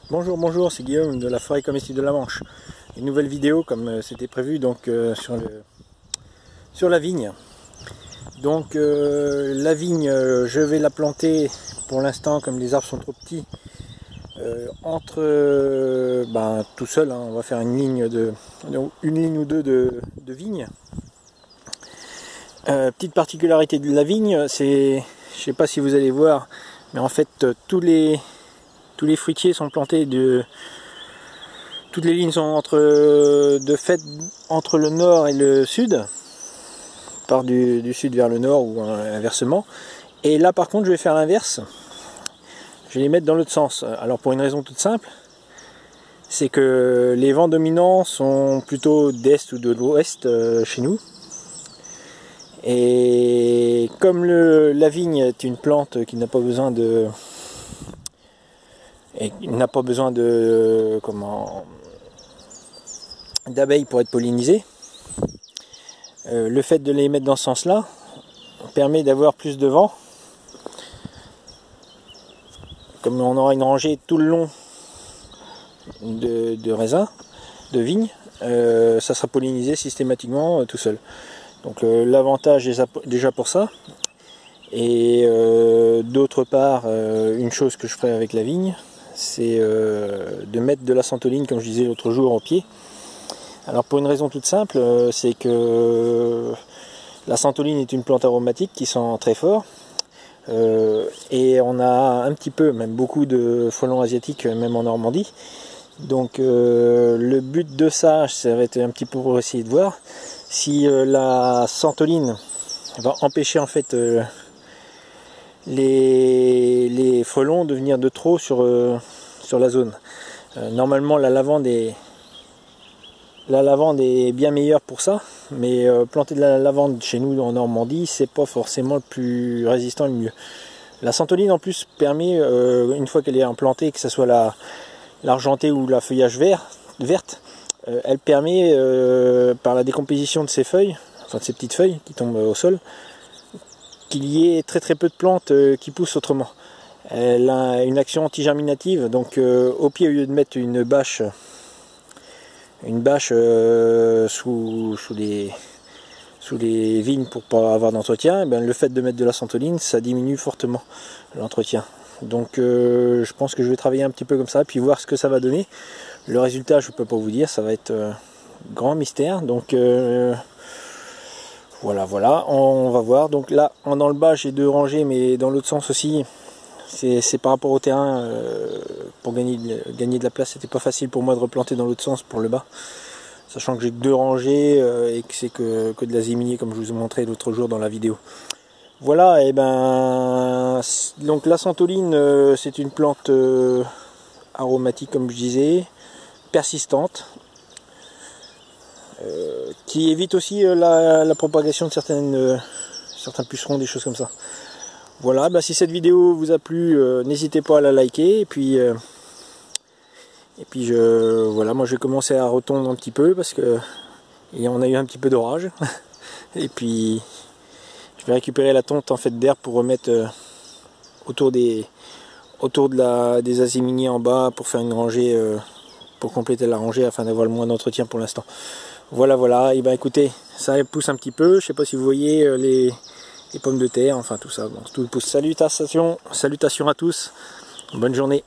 Bonjour, c'est Guillaume de la forêt comestible de la Manche. Une nouvelle vidéo comme c'était prévu donc sur la vigne. Donc la vigne, je vais la planter pour l'instant comme les arbres sont trop petits tout seul. On va faire une ligne ou deux de vigne. Petite particularité de la vigne, c'est, je sais pas si vous allez voir, mais en fait tous les fruitiers sont plantés toutes les lignes sont entre le nord et le sud, part du sud vers le nord ou inversement. Et là par contre je vais faire l'inverse, je vais les mettre dans l'autre sens. Alors pour une raison toute simple, c'est que les vents dominants sont plutôt d'est ou de l'ouest chez nous. Et comme la vigne est une plante qui n'a pas besoin d'abeilles pour être pollinisée, le fait de les mettre dans ce sens-là permet d'avoir plus de vent. Comme on aura une rangée tout le long de raisins, de vignes, ça sera pollinisé systématiquement tout seul. Donc l'avantage est déjà pour ça. Et d'autre part, une chose que je ferai avec la vigne, c'est de mettre de la santoline, comme je disais l'autre jour, au pied. Alors pour une raison toute simple, c'est que la santoline est une plante aromatique qui sent très fort. Et on a un petit peu, même beaucoup de frelons asiatiques, même en Normandie. Donc le but de ça va être un petit peu pour essayer de voir si la santoline va empêcher en fait les frelons de venir de trop sur la zone. Normalement la lavande est bien meilleure pour ça, mais planter de la lavande chez nous en Normandie, c'est pas forcément le plus résistant, le mieux. La santoline en plus permet, une fois qu'elle est implantée, que ce soit l'argentée ou la feuillage verte, elle permet par la décomposition de ses feuilles, enfin de ces petites feuilles qui tombent au sol, qu'il y ait très peu de plantes qui poussent autrement. Elle a une action anti-germinative, donc au pied, au lieu de mettre une bâche sous les vignes pour pas avoir d'entretien, le fait de mettre de la santoline, ça diminue fortement l'entretien. Donc je pense que je vais travailler un petit peu comme ça, puis voir ce que ça va donner. Le résultat, je ne peux pas vous dire, ça va être grand mystère. Donc voilà, on va voir. Donc là, dans le bas, j'ai 2 rangées, mais dans l'autre sens aussi, c'est par rapport au terrain, pour gagner de la place, c'était pas facile pour moi de replanter dans l'autre sens pour le bas. Sachant que j'ai que 2 rangées et que c'est que de la zéminier, comme je vous ai montré l'autre jour dans la vidéo. Voilà, et donc la santoline, c'est une plante aromatique, comme je disais, persistante, qui évite aussi la propagation de certains pucerons, des choses comme ça. Voilà, si cette vidéo vous a plu, n'hésitez pas à la liker, et puis voilà, moi je vais commencer à retondre un petit peu parce que on a eu un petit peu d'orage, et puis je vais récupérer la tonte en fait d'herbe pour remettre autour des azéminiers en bas pour faire une rangée, pour compléter la rangée afin d'avoir le moins d'entretien pour l'instant. Voilà, et écoutez, ça pousse un petit peu, je sais pas si vous voyez les pommes de terre, enfin tout ça, bon, tout pousse. Salutations à tous, bonne journée.